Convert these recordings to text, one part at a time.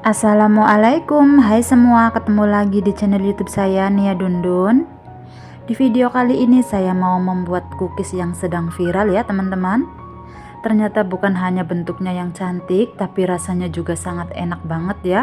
Assalamualaikum, hai semua, ketemu lagi di channel YouTube saya, Nia Dundun. Di video kali ini saya mau membuat cookies yang sedang viral ya teman-teman. Ternyata bukan hanya bentuknya yang cantik, tapi rasanya juga sangat enak banget ya.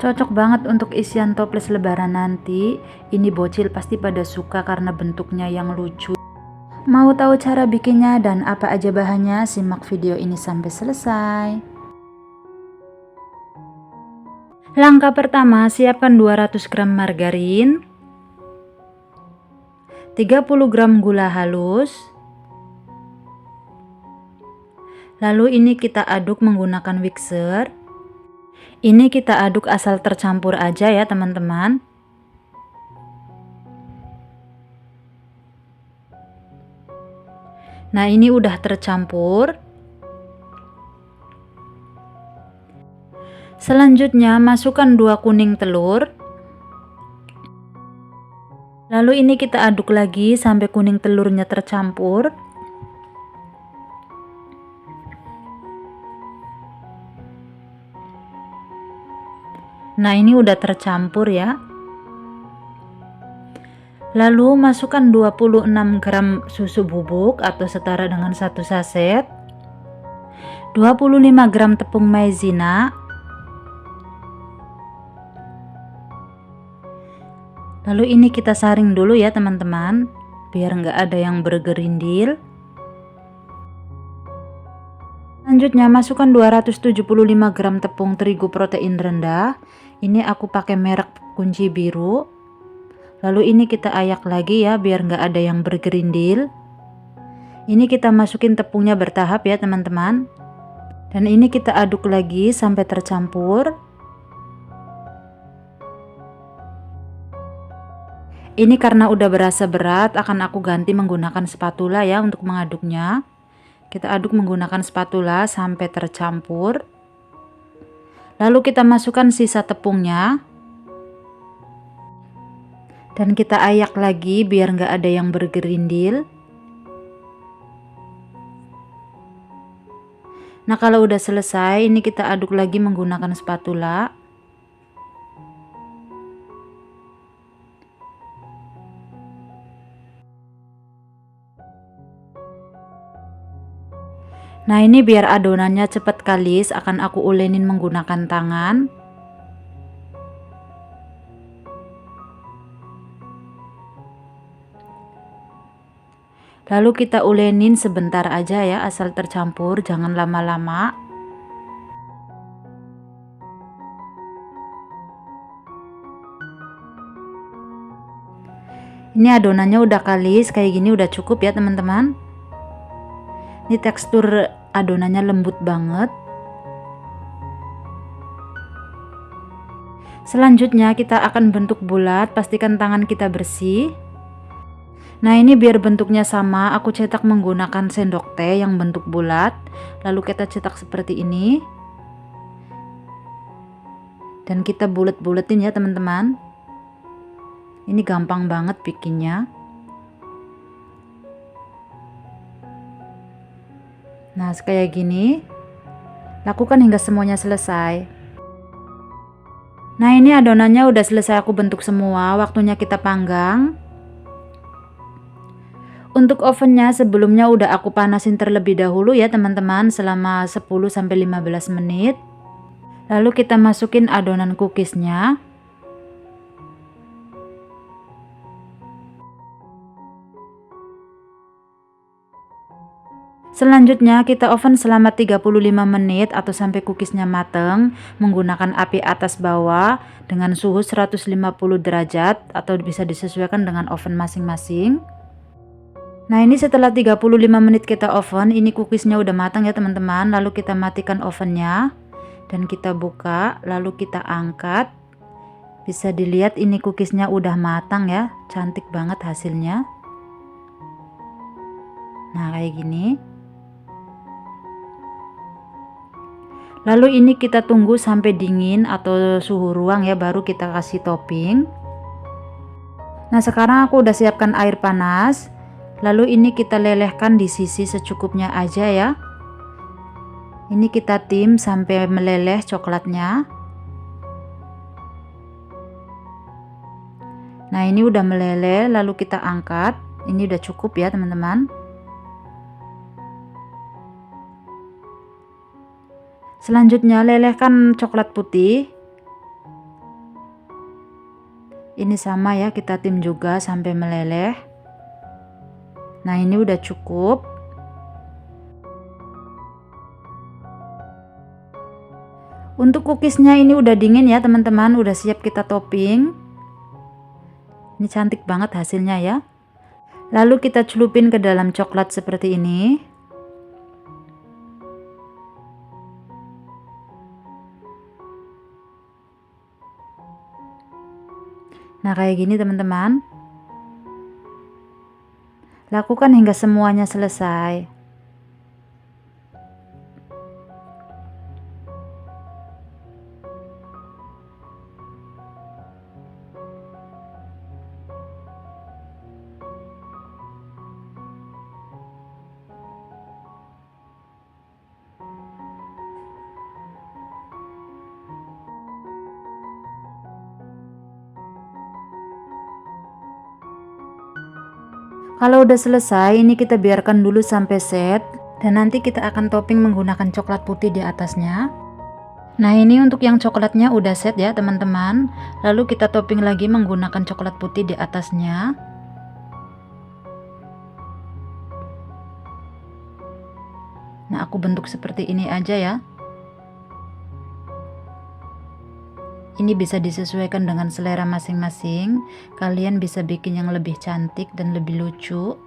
Cocok banget untuk isian toples lebaran nanti. Ini bocil pasti pada suka karena bentuknya yang lucu. Mau tahu cara bikinnya dan apa aja bahannya? Simak video ini sampai selesai. Langkah pertama, siapkan 200 gram margarin, 30 gram gula halus. Lalu ini kita aduk menggunakan mixer. Ini kita aduk asal tercampur aja ya teman-teman. Nah, ini udah tercampur. Selanjutnya masukkan 2 kuning telur. Lalu ini kita aduk lagi sampai kuning telurnya tercampur. Nah, ini udah tercampur ya. Lalu masukkan 26 gram susu bubuk atau setara dengan 1 saset. 25 gram tepung maizena. Lalu ini kita saring dulu ya teman-teman, biar nggak ada yang bergerindil. Selanjutnya masukkan 275 gram tepung terigu protein rendah. Ini aku pakai merek kunci biru. Lalu ini kita ayak lagi ya, biar nggak ada yang bergerindil. Ini kita masukin tepungnya bertahap ya teman-teman. Dan ini kita aduk lagi sampai tercampur. Ini karena udah berasa berat, akan aku ganti menggunakan spatula ya untuk mengaduknya. Kita aduk menggunakan spatula sampai tercampur. Lalu kita masukkan sisa tepungnya. Dan kita ayak lagi biar nggak ada yang bergerindil. Nah, kalau udah selesai, ini kita aduk lagi menggunakan spatula. Nah, ini biar adonannya cepat kalis, akan aku ulenin menggunakan tangan. Lalu kita ulenin sebentar aja ya, asal tercampur, jangan lama-lama. Ini adonannya udah kalis, kayak gini udah cukup ya teman-teman. Ini tekstur adonannya lembut banget. Selanjutnya kita akan bentuk bulat, pastikan tangan kita bersih. Nah, ini biar bentuknya sama, aku cetak menggunakan sendok teh yang bentuk bulat. Lalu kita cetak seperti ini. Dan kita bulet-buletin ya teman-teman. Ini gampang banget bikinnya. Nah, kayak gini. Lakukan hingga semuanya selesai. Nah, ini adonannya udah selesai aku bentuk semua, waktunya kita panggang. Untuk ovennya sebelumnya udah aku panasin terlebih dahulu ya teman-teman, selama 10-15 menit. Lalu kita masukin adonan cookiesnya. Selanjutnya kita oven selama 35 menit atau sampai cookiesnya mateng menggunakan api atas bawah dengan suhu 150 derajat atau bisa disesuaikan dengan oven masing-masing. Nah, ini setelah 35 menit kita oven, ini cookiesnya udah matang ya teman-teman. Lalu kita matikan ovennya dan kita buka, lalu kita angkat. Bisa dilihat ini cookiesnya udah matang ya, cantik banget hasilnya. Nah, kayak gini. Lalu ini kita tunggu sampai dingin atau suhu ruang ya, baru kita kasih topping. Nah, sekarang aku udah siapkan air panas. Lalu ini kita lelehkan di sisi secukupnya aja ya. Ini kita tim sampai meleleh coklatnya. Nah, ini udah meleleh, lalu kita angkat. Ini udah cukup ya teman-teman. Selanjutnya lelehkan coklat putih. Ini sama ya, kita tim juga sampai meleleh. Nah, ini udah cukup. Untuk cookiesnya ini udah dingin ya teman-teman, udah siap kita topping. Ini cantik banget hasilnya ya. Lalu kita celupin ke dalam coklat seperti ini. Nah, kayak gini teman-teman. Lakukan hingga semuanya selesai. Kalau udah selesai, ini kita biarkan dulu sampai set. Dan nanti kita akan topping menggunakan coklat putih di atasnya. Nah, ini untuk yang coklatnya udah set ya teman-teman. Lalu kita topping lagi menggunakan coklat putih di atasnya. Nah, aku bentuk seperti ini aja ya. Ini bisa disesuaikan dengan selera masing-masing. Kalian bisa bikin yang lebih cantik dan lebih lucu.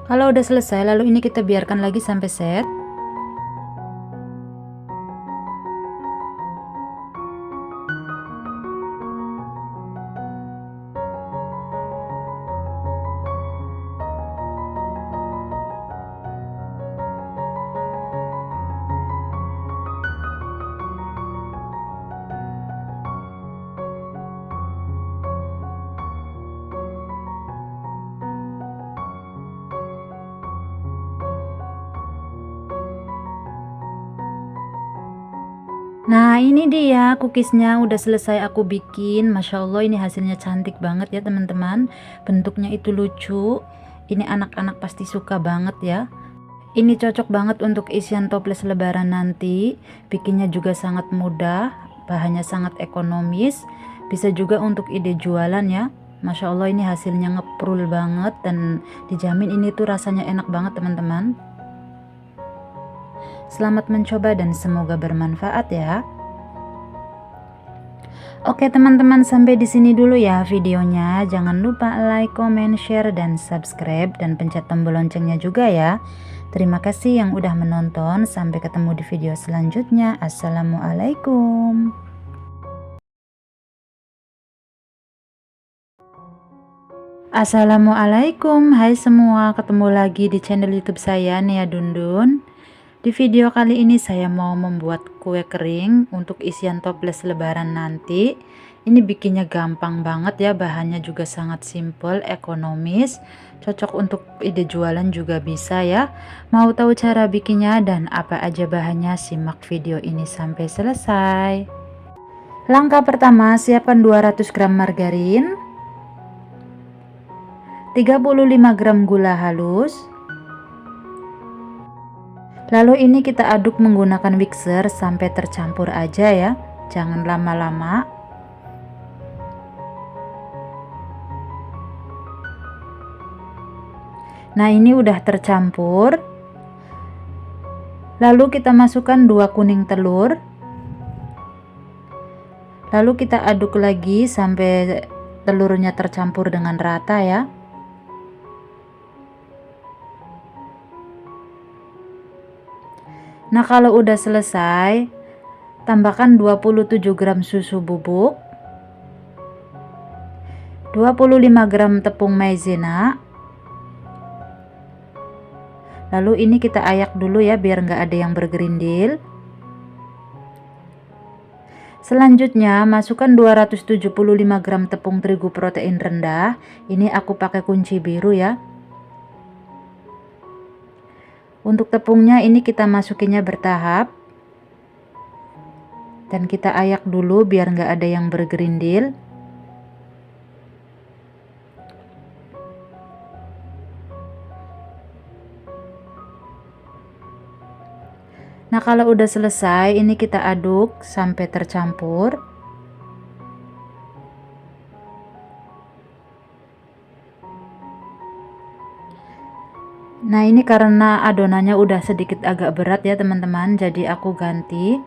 Kalau udah selesai, lalu ini kita biarkan lagi sampai set. Nah, ini dia cookiesnya udah selesai aku bikin. Masya Allah, ini hasilnya cantik banget ya teman-teman. Bentuknya itu lucu. Ini anak-anak pasti suka banget ya. Ini cocok banget untuk isian toples lebaran nanti. Bikinnya juga sangat mudah, bahannya sangat ekonomis. Bisa juga untuk ide jualan ya. Masya Allah, ini hasilnya ngeprul banget dan dijamin ini tuh rasanya enak banget teman-teman. Selamat mencoba dan semoga bermanfaat ya. Oke teman-teman, sampai di sini dulu ya videonya. Jangan lupa like, comment, share, dan subscribe, dan pencet tombol loncengnya juga ya. Terima kasih yang udah menonton. Sampai ketemu di video selanjutnya. Assalamualaikum. Assalamualaikum, hai semua, ketemu lagi di channel YouTube saya Nia Dundun. Di video kali ini saya mau membuat kue kering untuk isian toples lebaran nanti. Ini bikinnya gampang banget ya, bahannya juga sangat simple, ekonomis, cocok untuk ide jualan juga bisa ya. Mau tahu cara bikinnya dan apa aja bahannya, simak video ini sampai selesai. Langkah pertama, siapkan 200 gram margarin, 35 gram gula halus. Lalu ini kita aduk menggunakan mixer sampai tercampur aja ya, jangan lama-lama. Nah, ini udah tercampur. Lalu kita masukkan 2 kuning telur. Lalu kita aduk lagi sampai telurnya tercampur dengan rata ya. Nah, kalau udah selesai, tambahkan 27 gram susu bubuk, 25 gram tepung maizena. Lalu ini kita ayak dulu ya, biar nggak ada yang bergerindil. Selanjutnya masukkan 275 gram tepung terigu protein rendah. Ini aku pakai kunci biru ya. Untuk tepungnya ini kita masukinnya bertahap. Dan kita ayak dulu biar nggak ada yang bergerindil. Nah, kalau udah selesai, ini kita aduk sampai tercampur. Nah, ini karena adonannya udah sedikit agak berat ya teman-teman, jadi aku ganti.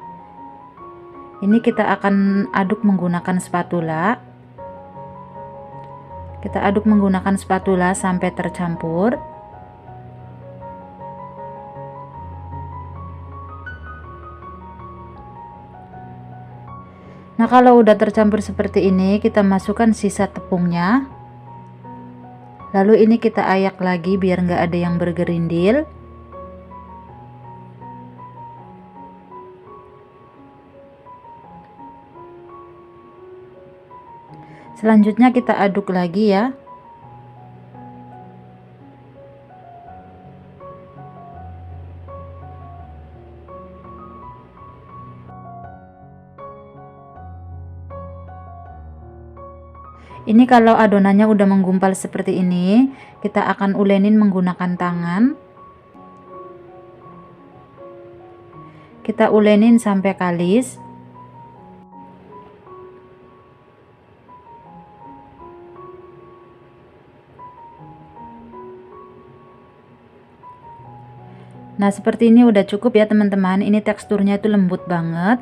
Ini kita akan aduk menggunakan spatula. Kita aduk menggunakan spatula sampai tercampur. Nah, kalau udah tercampur seperti ini, kita masukkan sisa tepungnya. Lalu ini kita ayak lagi biar nggak ada yang bergerindil. Selanjutnya kita aduk lagi ya. Ini kalau adonannya udah menggumpal seperti ini, kita akan ulenin menggunakan tangan. Kita ulenin sampai kalis. Nah, seperti ini udah cukup ya teman-teman. Ini teksturnya itu lembut banget.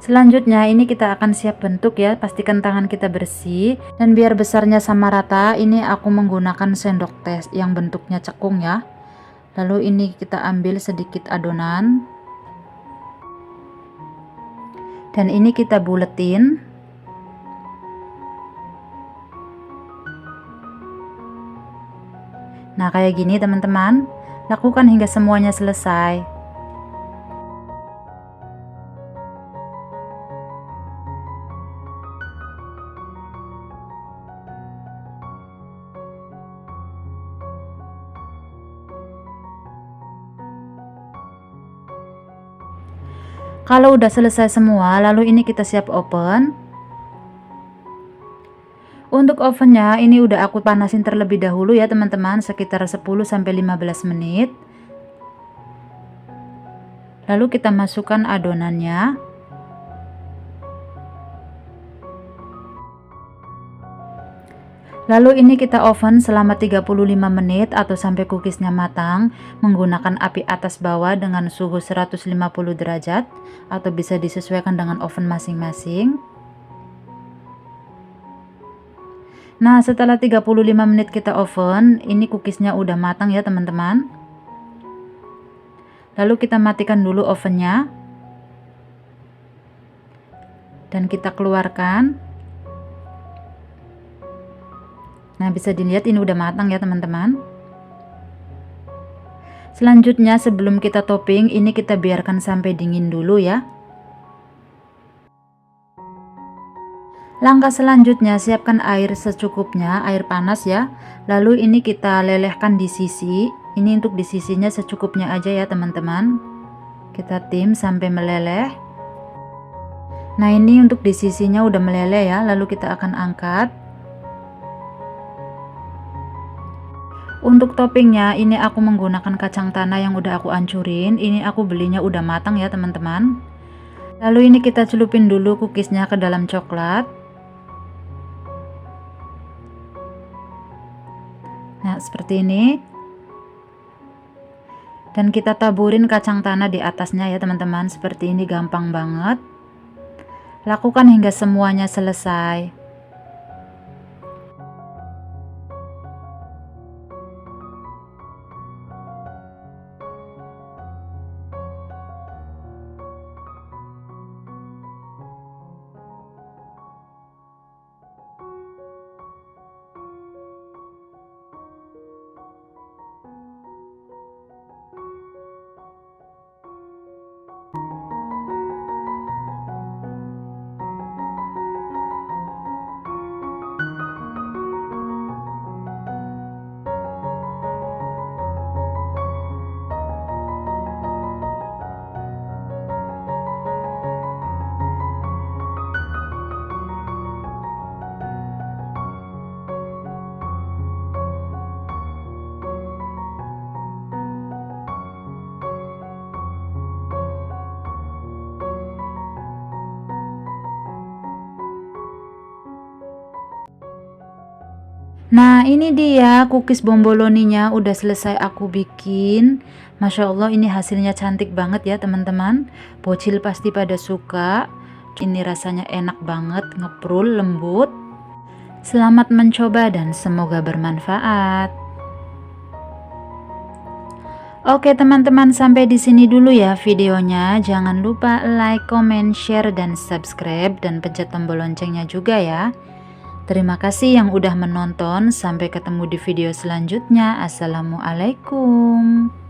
Selanjutnya ini kita akan siap bentuk ya, pastikan tangan kita bersih, dan biar besarnya sama rata ini aku menggunakan sendok teh yang bentuknya cekung ya. Lalu ini kita ambil sedikit adonan, dan ini kita buletin. Nah, kayak gini teman-teman, lakukan hingga semuanya selesai. Kalau udah selesai semua, lalu ini kita siap open. Untuk ovennya ini udah aku panasin terlebih dahulu ya teman-teman, sekitar 10-15 menit. Lalu kita masukkan adonannya. Lalu ini kita oven selama 35 menit atau sampai cookiesnya matang menggunakan api atas bawah dengan suhu 150 derajat atau bisa disesuaikan dengan oven masing-masing. Nah, setelah 35 menit kita oven, ini cookiesnya udah matang ya teman-teman. Lalu kita matikan dulu ovennya. Dan kita keluarkan. Nah, bisa dilihat ini udah matang ya teman-teman. Selanjutnya sebelum kita topping, ini kita biarkan sampai dingin dulu ya. Langkah selanjutnya, siapkan air secukupnya, air panas ya. Lalu ini kita lelehkan di sisi. Ini untuk di sisinya secukupnya aja ya teman-teman. Kita tim sampai meleleh. Nah, ini untuk di sisinya udah meleleh ya. Lalu kita akan angkat. Untuk toppingnya ini aku menggunakan kacang tanah yang udah aku hancurin. Ini aku belinya udah matang ya teman-teman. Lalu ini kita celupin dulu cookiesnya ke dalam coklat. Nah, seperti ini. Dan kita taburin kacang tanah di atasnya ya teman-teman. Seperti ini, gampang banget. Lakukan hingga semuanya selesai. Nah, ini dia cookies bomboloninya udah selesai aku bikin. Masya Allah, ini hasilnya cantik banget ya teman-teman. Bocil pasti pada suka. Ini rasanya enak banget, ngeprul, lembut. Selamat mencoba dan semoga bermanfaat. Oke teman-teman, sampai di sini dulu ya videonya. Jangan lupa like, comment, share, dan subscribe, dan pencet tombol loncengnya juga ya. Terima kasih yang udah menonton. Sampai ketemu di video selanjutnya. Assalamualaikum.